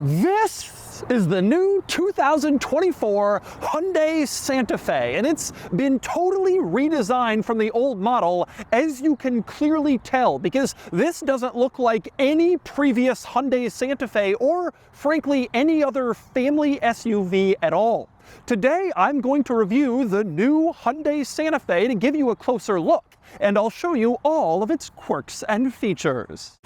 This is the new 2024 Hyundai Santa Fe, and it's been totally redesigned from the old model, as you can clearly tell, because this doesn't look like any previous Hyundai Santa Fe or, frankly, any other family SUV at all. Today, I'm going to review the new Hyundai Santa Fe to give you a closer look, and I'll show you all of its quirks and features.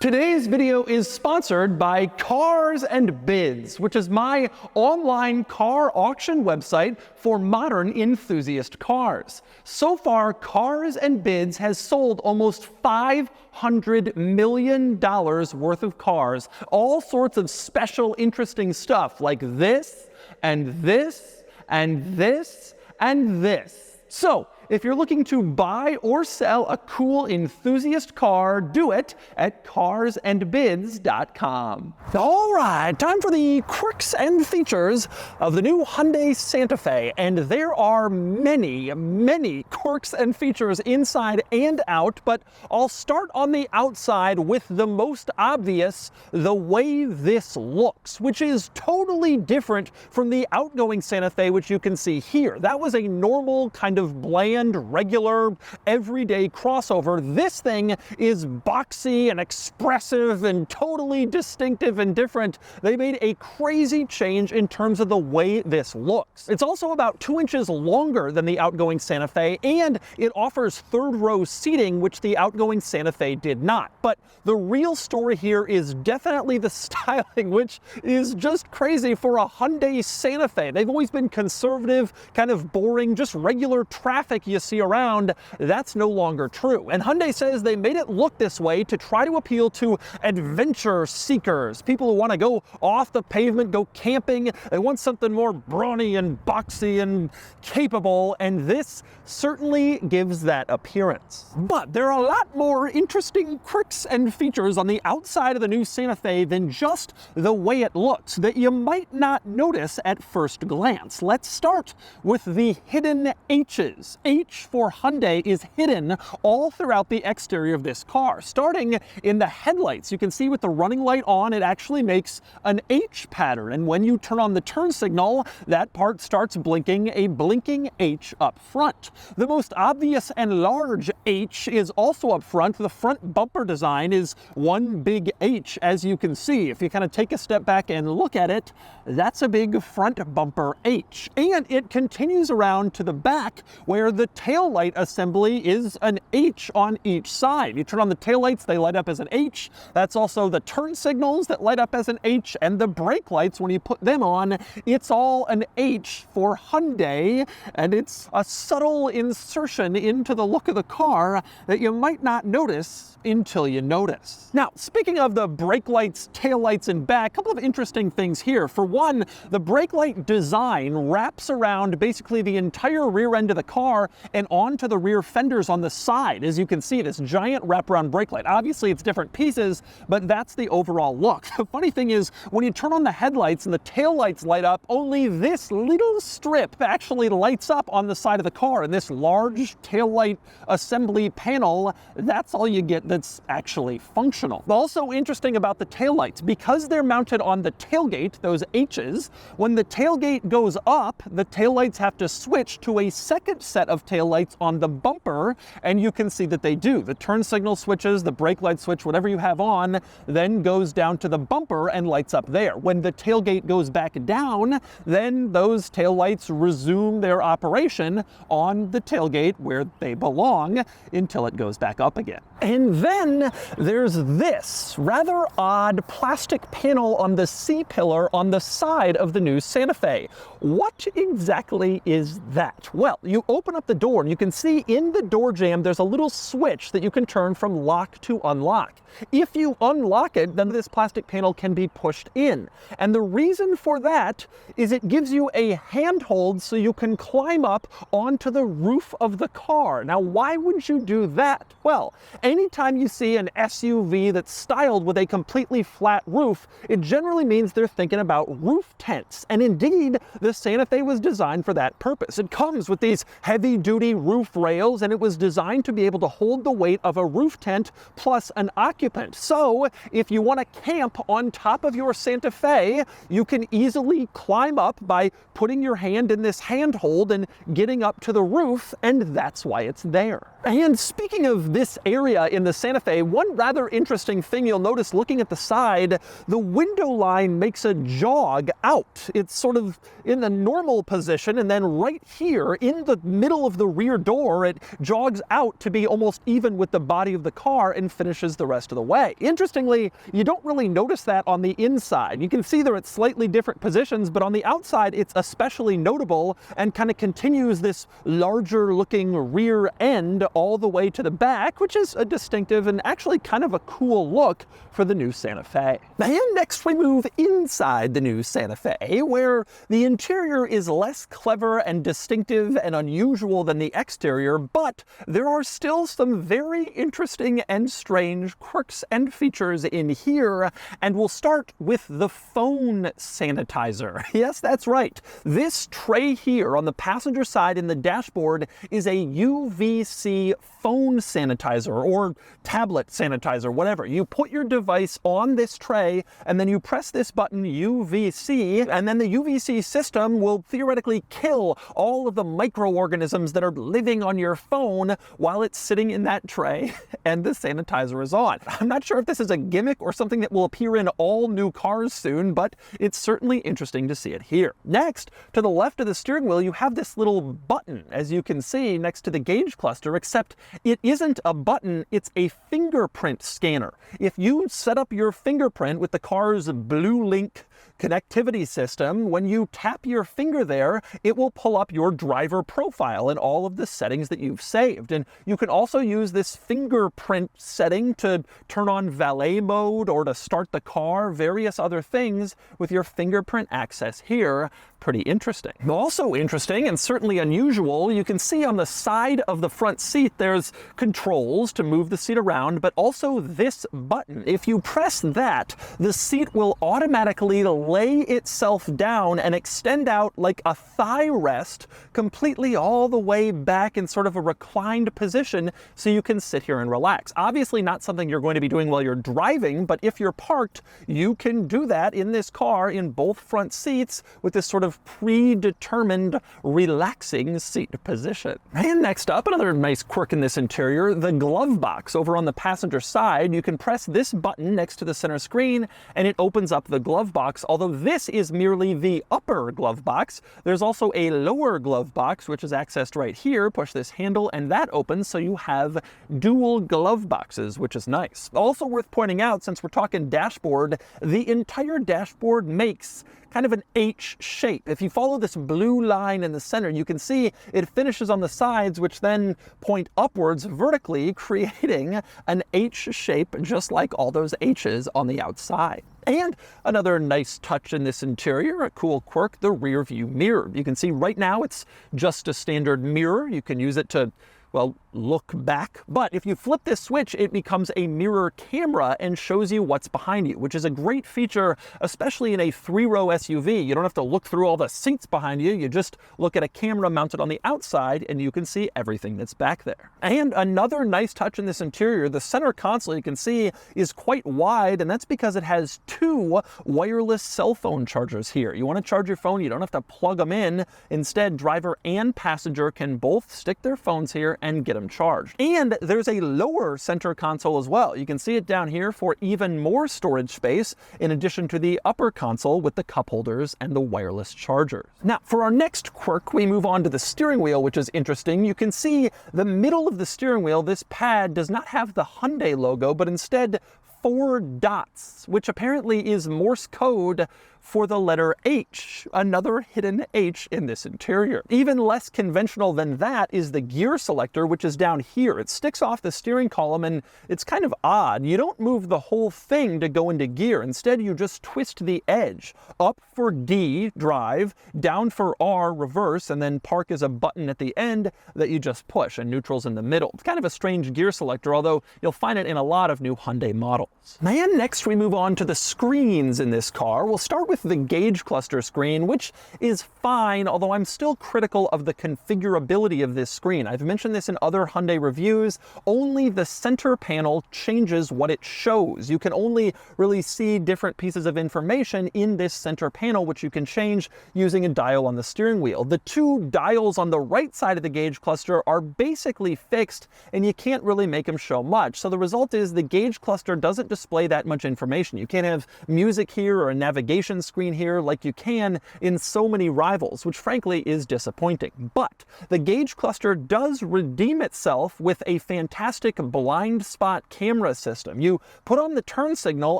Today's video is sponsored by Cars and Bids, which is my online car auction website for modern enthusiast cars. So far, Cars and Bids has sold almost $500 million worth of cars, all sorts of special, interesting stuff like this, and this, and this, and this. So, if you're looking to buy or sell a cool enthusiast car, do it at carsandbids.com. All right, time for the quirks and features of the new Hyundai Santa Fe. And there are many, many quirks and features inside and out, but I'll start on the outside with the most obvious, the way this looks, which is totally different from the outgoing Santa Fe, which you can see here. That was a normal kind of bland, regular, everyday crossover. This thing is boxy and expressive and totally distinctive and different. They made a crazy change in terms of the way this looks. It's also about 2 inches longer than the outgoing Santa Fe, and it offers third row seating, which the outgoing Santa Fe did not. But the real story here is definitely the styling, which is just crazy for a Hyundai Santa Fe. They've always been conservative, kind of boring, just regular traffic you see around. That's no longer true. And Hyundai says they made it look this way to try to appeal to adventure seekers, people who want to go off the pavement, go camping. They want something more brawny and boxy and capable, and this certainly gives that appearance. But there are a lot more interesting quirks and features on the outside of the new Santa Fe than just the way it looks that you might not notice at first glance. Let's start with the hidden H's. H for Hyundai is hidden all throughout the exterior of this car. Starting in the headlights, you can see with the running light on, it actually makes an H pattern. And when you turn on the turn signal, that part starts blinking a blinking H up front. The most obvious and large H is also up front. The front bumper design is one big H, as you can see. If you kind of take a step back and look at it, that's a big front bumper H. And it continues around to the back where the taillight assembly is an H on each side. You turn on the taillights, they light up as an H. That's also the turn signals that light up as an H, and the brake lights, when you put them on, it's all an H for Hyundai, and it's a subtle insertion into the look of the car that you might not notice until you notice. Now, speaking of the brake lights, tail lights, and back, a couple of interesting things here. For one, the brake light design wraps around basically the entire rear end of the car and onto the rear fenders on the side. As you can see, this giant wraparound brake light. Obviously, it's different pieces, but that's the overall look. The funny thing is, when you turn on the headlights and the tail lights light up, only this little strip actually lights up on the side of the car, and this large tail light assembly panel, that's all you get that's actually functional. Also interesting about the taillights, because they're mounted on the tailgate, those H's, when the tailgate goes up, the taillights have to switch to a second set of taillights on the bumper, and you can see that they do. The turn signal switches, the brake light switch, whatever you have on, then goes down to the bumper and lights up there. When the tailgate goes back down, then those taillights resume their operation on the tailgate where they belong until it goes back up again. And then there's this rather odd plastic panel on the C-pillar on the side of the new Santa Fe. What exactly is that? Well, you open up the door and you can see in the door jamb there's a little switch that you can turn from lock to unlock. If you unlock it, then this plastic panel can be pushed in. And the reason for that is it gives you a handhold so you can climb up onto the roof of the car. Now, why would you do that? Well, anytime you see an SUV that's styled with a completely flat roof, it generally means they're thinking about roof tents. And indeed, the Santa Fe was designed for that purpose. It comes with these heavy heavy-duty roof rails, and it was designed to be able to hold the weight of a roof tent plus an occupant. So if you want to camp on top of your Santa Fe, you can easily climb up by putting your hand in this handhold and getting up to the roof, and that's why it's there. And speaking of this area in the Santa Fe, one rather interesting thing you'll notice looking at the side, the window line makes a jog out. It's sort of in the normal position, and then right here in the middle of the rear door, it jogs out to be almost even with the body of the car and finishes the rest of the way. Interestingly, you don't really notice that on the inside. You can see they're at slightly different positions, but on the outside, it's especially notable and kind of continues this larger looking rear end all the way to the back, which is a distinctive and actually kind of a cool look for the new Santa Fe. And next we move inside the new Santa Fe, where the interior is less clever and distinctive and unusual than the exterior, but there are still some very interesting and strange quirks and features in here, and we'll start with the phone sanitizer. Yes, that's right. This tray here on the passenger side in the dashboard is a UVC phone sanitizer or tablet sanitizer, whatever. You put your device on this tray and then you press this button UVC, and then the UVC system will theoretically kill all of the microorganisms that are living on your phone while it's sitting in that tray and the sanitizer is on. I'm not sure if this is a gimmick or something that will appear in all new cars soon, but it's certainly interesting to see it here. Next, to the left of the steering wheel, you have this little button, as you can see, next to the gauge cluster, except it isn't a button, it's a fingerprint scanner. If you set up your fingerprint with the car's Blue Link connectivity system, when you tap your finger there, it will pull up your driver profile and all of the settings that you've saved. And you can also use this fingerprint setting to turn on valet mode or to start the car, various other things with your fingerprint access here. Pretty interesting. Also interesting and certainly unusual, you can see on the side of the front seat there's controls to move the seat around, but also this button. If you press that, the seat will automatically lay itself down and extend out like a thigh rest completely all the way back in sort of a reclined position so you can sit here and relax. Obviously not something you're going to be doing while you're driving, but if you're parked, you can do that in this car in both front seats with this sort of predetermined relaxing seat position. And next up, another nice quirk in this interior, the glove box. Over on the passenger side, you can press this button next to the center screen and it opens up the glove box. Although this is merely the upper glove box, there's also a lower glove box which is accessed right here. Push this handle and that opens, so you have dual glove boxes, which is nice. Also worth pointing out, since we're talking dashboard, the entire dashboard makes kind of an H shape. If you follow this blue line in the center, you can see it finishes on the sides, which then point upwards vertically, creating an H shape, just like all those H's on the outside. And another nice touch in this interior, a cool quirk, the rear view mirror. You can see right now it's just a standard mirror. You can use it to, well, look back. But if you flip this switch, it becomes a mirror camera and shows you what's behind you, which is a great feature, especially in a 3-row SUV. You don't have to look through all the seats behind you. You just look at a camera mounted on the outside and you can see everything that's back there. And another nice touch in this interior, the center console you can see is quite wide, and that's because it has 2 wireless cell phone chargers here. You want to charge your phone, you don't have to plug them in. Instead, driver and passenger can both stick their phones here and get them charged. And there's a lower center console as well. You can see it down here for even more storage space, in addition to the upper console with the cup holders and the wireless chargers. Now, for our next quirk, we move on to the steering wheel, which is interesting. You can see the middle of the steering wheel, this pad does not have the Hyundai logo, but instead 4 dots, which apparently is Morse code for the letter H, another hidden H in this interior. Even less conventional than that is the gear selector, which is down here. It sticks off the steering column and it's kind of odd. You don't move the whole thing to go into gear. Instead, you just twist the edge. Up for D, drive, down for R, reverse, and then park is a button at the end that you just push, and neutral's in the middle. It's kind of a strange gear selector, although you'll find it in a lot of new Hyundai models. And next we move on to the screens in this car. We'll start with with the gauge cluster screen, which is fine, although I'm still critical of the configurability of this screen. I've mentioned this in other Hyundai reviews. Only the center panel changes what it shows. You can only really see different pieces of information in this center panel, which you can change using a dial on the steering wheel. The two dials on the right side of the gauge cluster are basically fixed, and you can't really make them show much. So the result is the gauge cluster doesn't display that much information. You can't have music here or a navigation screen here like you can in so many rivals, which frankly is disappointing. But the gauge cluster does redeem itself with a fantastic blind spot camera system. You put on the turn signal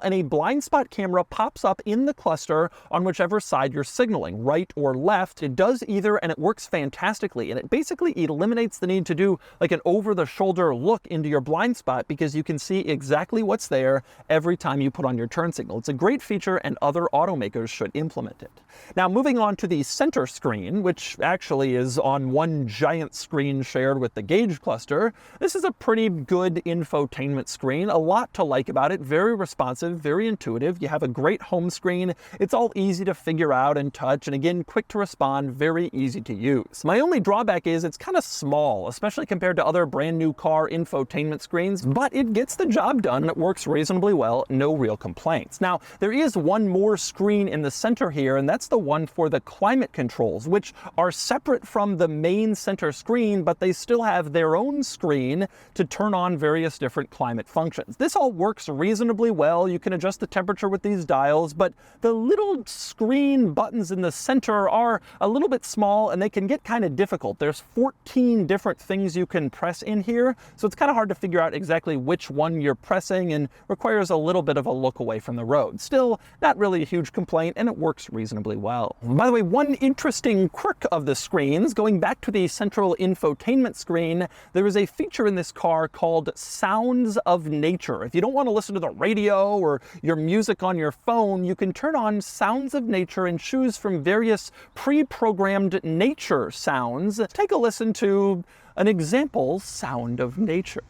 and a blind spot camera pops up in the cluster on whichever side you're signaling, right or left. It does either, and it works fantastically, and it basically eliminates the need to do like an over-the-shoulder look into your blind spot, because you can see exactly what's there every time you put on your turn signal. It's a great feature, and other automakers should implement it. Now, moving on to the center screen, which actually is on one giant screen shared with the gauge cluster, this is a pretty good infotainment screen. A lot to like about it. Very responsive, very intuitive. You have a great home screen. It's all easy to figure out and touch, and again, quick to respond, very easy to use. My only drawback is it's kind of small, especially compared to other brand new car infotainment screens, but it gets the job done and it works reasonably well, no real complaints. Now, there is one more screen in the center here, and that's the one for the climate controls, which are separate from the main center screen, but they still have their own screen to turn on various different climate functions. This all works reasonably well. You can adjust the temperature with these dials, but the little screen buttons in the center are a little bit small and they can get kind of difficult. There's 14 different things you can press in here, so it's kind of hard to figure out exactly which one you're pressing and requires a little bit of a look away from the road. Still, not really a huge complaint, and it works reasonably well. By the way, one interesting quirk of the screens, going back to the central infotainment screen, there is a feature in this car called Sounds of Nature. If you don't want to listen to the radio or your music on your phone, you can turn on Sounds of Nature and choose from various pre-programmed nature sounds. Take a listen to an example sound of nature.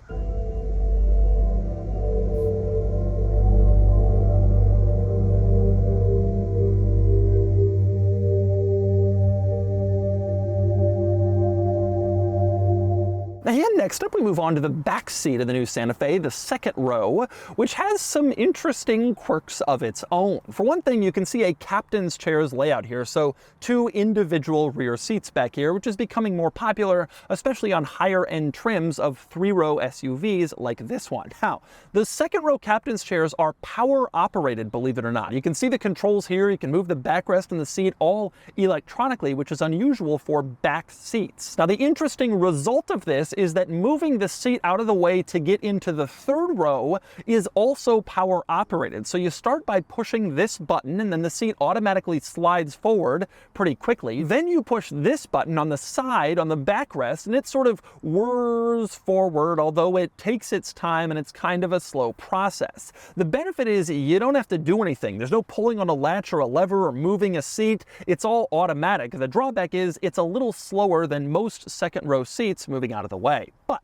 And next up, we move on to the back seat of the new Santa Fe, the second row, which has some interesting quirks of its own. For one thing, you can see a captain's chairs layout here, so two individual rear seats back here, which is becoming more popular, especially on higher-end trims of three-row SUVs like this one. Now, the second row captain's chairs are power-operated, believe it or not. You can see the controls here. You can move the backrest and the seat all electronically, which is unusual for back seats. Now, the interesting result of this is that moving the seat out of the way to get into the third row is also power operated. So you start by pushing this button, and then the seat automatically slides forward pretty quickly. Then you push this button on the side, on the backrest, and it sort of whirs forward, although it takes its time and it's kind of a slow process. The benefit is you don't have to do anything. There's no pulling on a latch or a lever or moving a seat. It's all automatic. The drawback is it's a little slower than most second row seats moving out of the way. But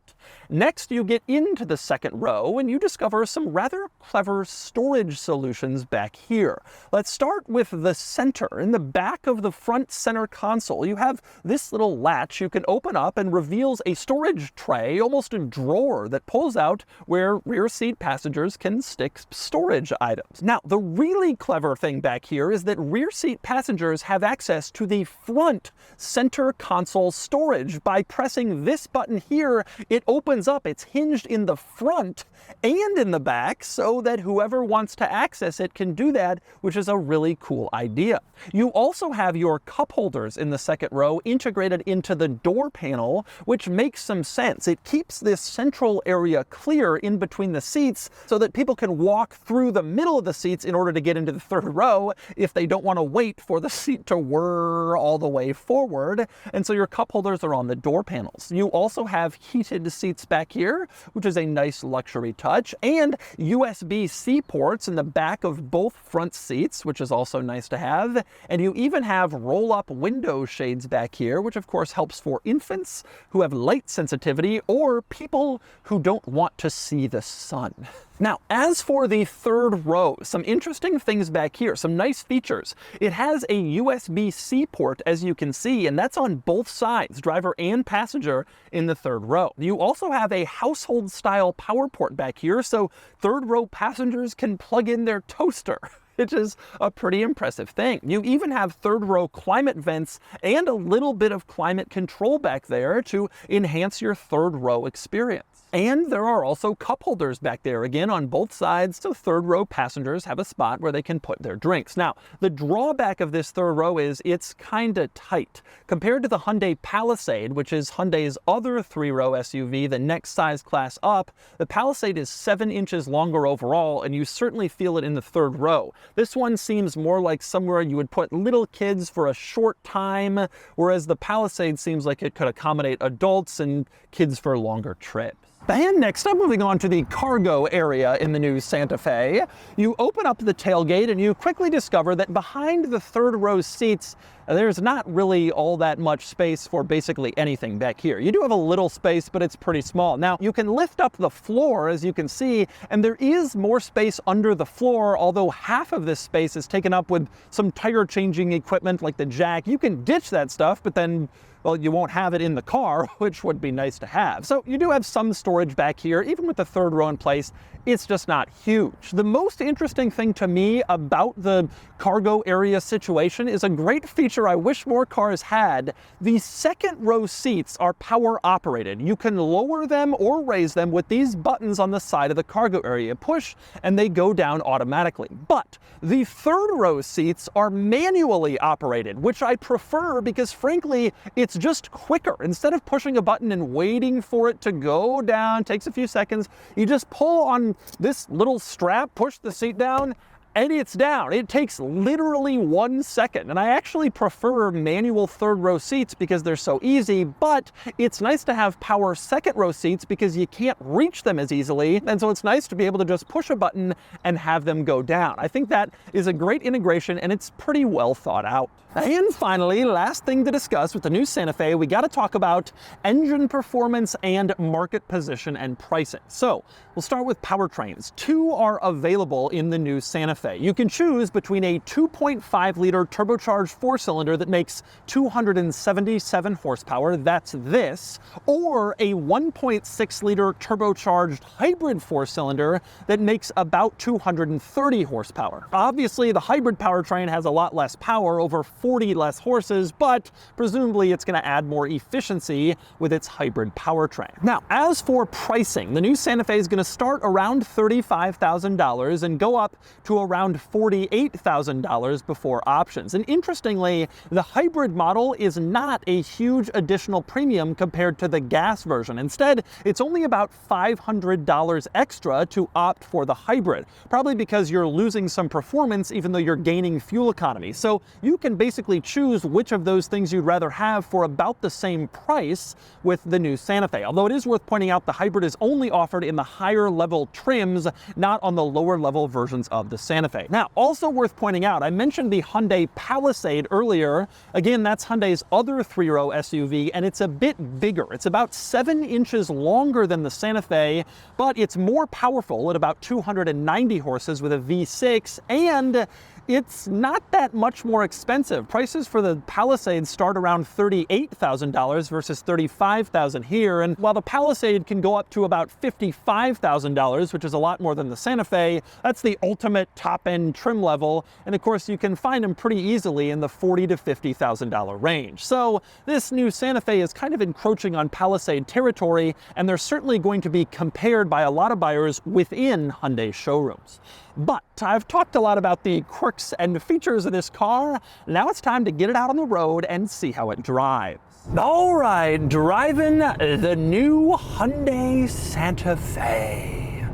next you get into the second row and you discover some rather clever storage solutions back here. Let's start with the center. In the back of the front center console, you have this little latch you can open up and reveals a storage tray, almost a drawer that pulls out where rear seat passengers can stick storage items. Now, the really clever thing back here is that rear seat passengers have access to the front center console storage. By pressing this button here, it opens up. It's hinged in the front and in the back so that whoever wants to access it can do that, which is a really cool idea. You also have your cup holders in the second row integrated into the door panel, which makes some sense. It keeps this central area clear in between the seats so that people can walk through the middle of the seats in order to get into the third row if they don't want to wait for the seat to whir all the way forward. And so your cup holders are on the door panels. You also have heated seats back here, which is a nice luxury touch, and USB-C ports in the back of both front seats, which is also nice to have. And you even have roll-up window shades back here, which of course helps for infants who have light sensitivity or people who don't want to see the sun. Now, as for the third row, some interesting things back here, some nice features. It has a USB-C port, as you can see, and that's on both sides, driver and passenger, in the third row. You also have a household-style power port back here, so third row passengers can plug in their toaster, which is a pretty impressive thing. You even have third row climate vents and a little bit of climate control back there to enhance your third row experience. And there are also cup holders back there, again, on both sides, so third row passengers have a spot where they can put their drinks. Now, the drawback of this third row is it's kinda tight. Compared to the Hyundai Palisade, which is Hyundai's other three-row SUV, the next size class up, the Palisade is 7 inches longer overall, and you certainly feel it in the third row. This one seems more like somewhere you would put little kids for a short time, whereas the Palisade seems like it could accommodate adults and kids for longer trips. And next up, moving on to the cargo area in the new Santa Fe, you open up the tailgate and you quickly discover that behind the third row seats, there's not really all that much space for basically anything back here. You do have a little space, but it's pretty small. Now, you can lift up the floor, as you can see, and there is more space under the floor, although half of this space is taken up with some tire changing equipment like the jack. You can ditch that stuff, but then, well, you won't have it in the car, which would be nice to have. So you do have some storage back here, even with the third row in place. It's just not huge. The most interesting thing to me about the cargo area situation is a great feature I wish more cars had. The second row seats are power operated. You can lower them or raise them with these buttons on the side of the cargo area. Push and they go down automatically. But the third row seats are manually operated, which I prefer because frankly, it's just quicker. Instead of pushing a button and waiting for it to go down, takes a few seconds, you just pull on this little strap, push the seat down, and it's down. It takes literally 1 second. And I actually prefer manual third row seats because they're so easy, but it's nice to have power second row seats because you can't reach them as easily. And so it's nice to be able to just push a button and have them go down. I think that is a great integration and it's pretty well thought out. And finally, last thing to discuss with the new Santa Fe, we got to talk about engine performance and market position and pricing. So we'll start with powertrains. 2 are available in the new Santa Fe. You can choose between a 2.5 liter turbocharged 4-cylinder that makes 277 horsepower, that's this, or a 1.6 liter turbocharged hybrid 4-cylinder that makes about 230 horsepower. Obviously, the hybrid powertrain has a lot less power, over 40 less horses, but presumably it's going to add more efficiency with its hybrid powertrain. Now, as for pricing, the new Santa Fe is going to start around $35,000 and go up to around $48,000 before options. And interestingly, the hybrid model is not a huge additional premium compared to the gas version. Instead, it's only about $500 extra to opt for the hybrid, probably because you're losing some performance even though you're gaining fuel economy. So you can basically choose which of those things you'd rather have for about the same price with the new Santa Fe. Although it is worth pointing out the hybrid is only offered in the higher level trims, not on the lower level versions of the Santa Fe. Now, also worth pointing out, I mentioned the Hyundai Palisade earlier. Again, that's Hyundai's other 3-row SUV, and it's a bit bigger. It's about 7 inches longer than the Santa Fe, but it's more powerful at about 290 horses with a V6, and it's not that much more expensive. Prices for the Palisade start around $38,000 versus $35,000 here, and while the Palisade can go up to about $55,000, which is a lot more than the Santa Fe, that's the ultimate top-end trim level, and of course you can find them pretty easily in the $40,000 to $50,000 range. So this new Santa Fe is kind of encroaching on Palisade territory, and they're certainly going to be compared by a lot of buyers within Hyundai showrooms. But I've talked a lot about the quirks and features of this car. Now it's time to get it out on the road and see how it drives. All right, driving the new Hyundai Santa Fe.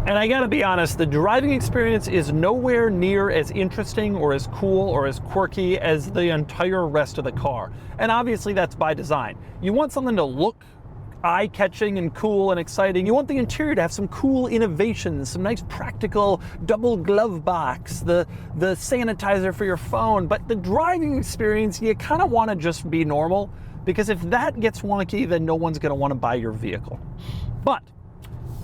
And I gotta be honest, the driving experience is nowhere near as interesting or as cool or as quirky as the entire rest of the car. And obviously that's by design. You want something to look eye-catching and cool and exciting. You want the interior to have some cool innovations, some nice practical double glove box, the sanitizer for your phone, but the driving experience, you kind of want to just be normal, because if that gets wonky, then no one's going to want to buy your vehicle. But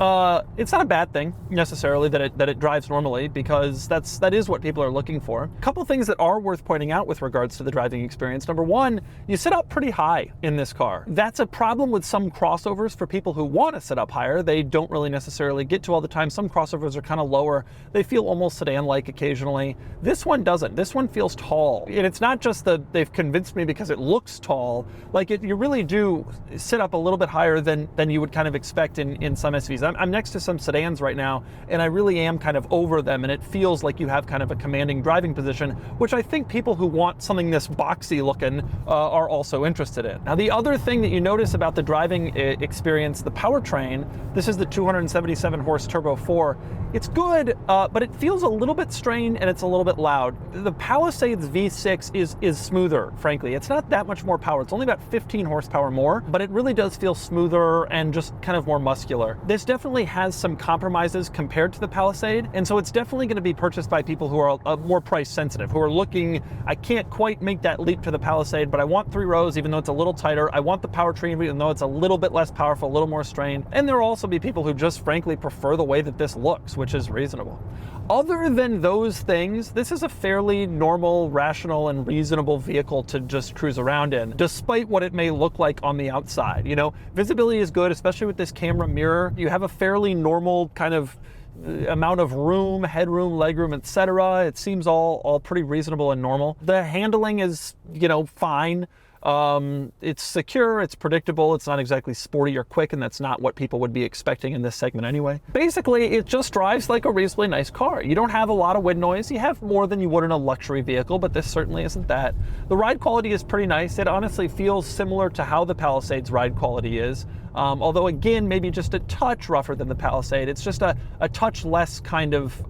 It's not a bad thing necessarily that it drives normally, because that is what people are looking for. A couple things that are worth pointing out with regards to the driving experience. Number one, you sit up pretty high in this car. That's a problem with some crossovers for people who want to sit up higher. They don't really necessarily get to all the time. Some crossovers are kind of lower. They feel almost sedan-like occasionally. This one doesn't. This one feels tall. And it's not just that they've convinced me because it looks tall. Like, you really do sit up a little bit higher than you would kind of expect in some SUVs. I'm next to some sedans right now, and I really am kind of over them, and it feels like you have kind of a commanding driving position, which I think people who want something this boxy looking are also interested in. Now, the other thing that you notice about the driving experience, the powertrain, this is the 277 horse Turbo 4. It's good, but it feels a little bit strained and it's a little bit loud. The Palisade's V6 is smoother, frankly. It's not that much more power. It's only about 15 horsepower more, but it really does feel smoother and just kind of more muscular. This definitely has some compromises compared to the Palisade, and so it's definitely going to be purchased by people who are more price sensitive, who are looking, I can't quite make that leap to the Palisade, but I want 3 rows even though it's a little tighter. I want the powertrain even though it's a little bit less powerful, a little more strained. And there will also be people who just frankly prefer the way that this looks, which is reasonable. Other than those things, this is a fairly normal, rational, and reasonable vehicle to just cruise around in, despite what it may look like on the outside. You know, visibility is good, especially with this camera mirror. You have a fairly normal kind of amount of room, headroom, legroom, etc. It seems all pretty reasonable and normal. The handling is, you know, fine. It's secure, it's predictable, it's not exactly sporty or quick, and that's not what people would be expecting in this segment anyway. Basically, it just drives like a reasonably nice car. You don't have a lot of wind noise. You have more than you would in a luxury vehicle, but this certainly isn't that. The ride quality is pretty nice. It honestly feels similar to how the Palisade's ride quality is. Although again, maybe just a touch rougher than the Palisade. It's just a touch less kind of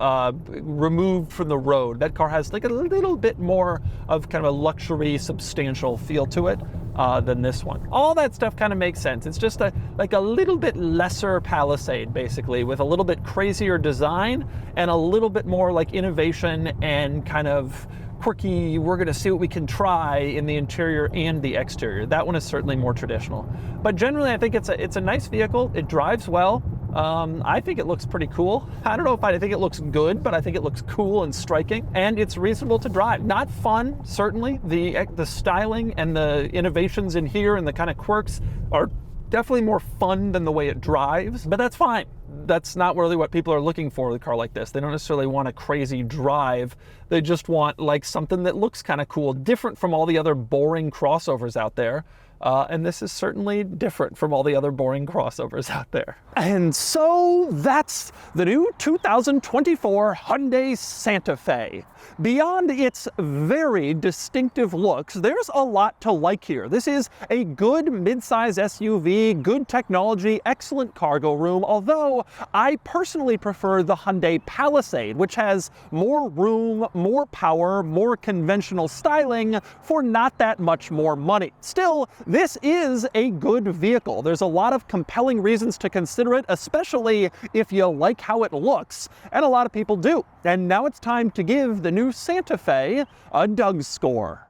removed from the road. That car has like a little bit more of kind of a luxury, substantial feel to it than this one. All that stuff kind of makes sense. It's just like a little bit lesser Palisade, basically, with a little bit crazier design and a little bit more like innovation and kind of quirky, we're gonna see what we can try in the interior and the exterior. That one is certainly more traditional. But generally, I think it's a nice vehicle. It drives well. I think it looks pretty cool. I don't know if I think it looks good, but I think it looks cool and striking, and it's reasonable to drive. Not fun, certainly. The styling and the innovations in here and the kind of quirks are definitely more fun than the way it drives, but that's fine. That's not really what people are looking for with a car like this. They don't necessarily want a crazy drive. They just want like something that looks kind of cool, different from all the other boring crossovers out there. And this is certainly different from all the other boring crossovers out there. And so that's the new 2024 Hyundai Santa Fe. Beyond its very distinctive looks, there's a lot to like here. This is a good midsize SUV, good technology, excellent cargo room, although I personally prefer the Hyundai Palisade, which has more room, more power, more conventional styling for not that much more money. Still, this is a good vehicle. There's a lot of compelling reasons to consider it, especially if you like how it looks, and a lot of people do. And now it's time to give the new Santa Fe a DougScore.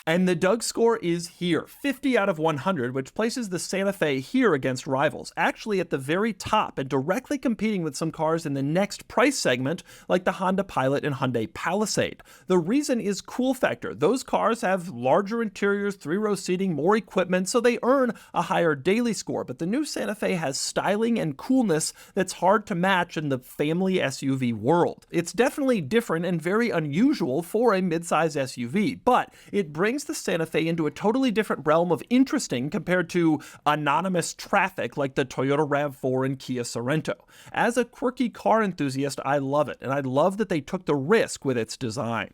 And the DougScore is here, 50 out of 100, which places the Santa Fe here against rivals, actually at the very top and directly competing with some cars in the next price segment, like the Honda Pilot and Hyundai Palisade. The reason is cool factor. Those cars have larger interiors, 3-row seating, more equipment, so they earn a higher daily score, but the new Santa Fe has styling and coolness that's hard to match in the family SUV world. It's definitely different and very unusual for a midsize SUV, but it brings the Santa Fe into a totally different realm of interesting compared to anonymous traffic like the Toyota RAV4 and Kia Sorento. As a quirky car enthusiast, I love it, and I love that they took the risk with its design.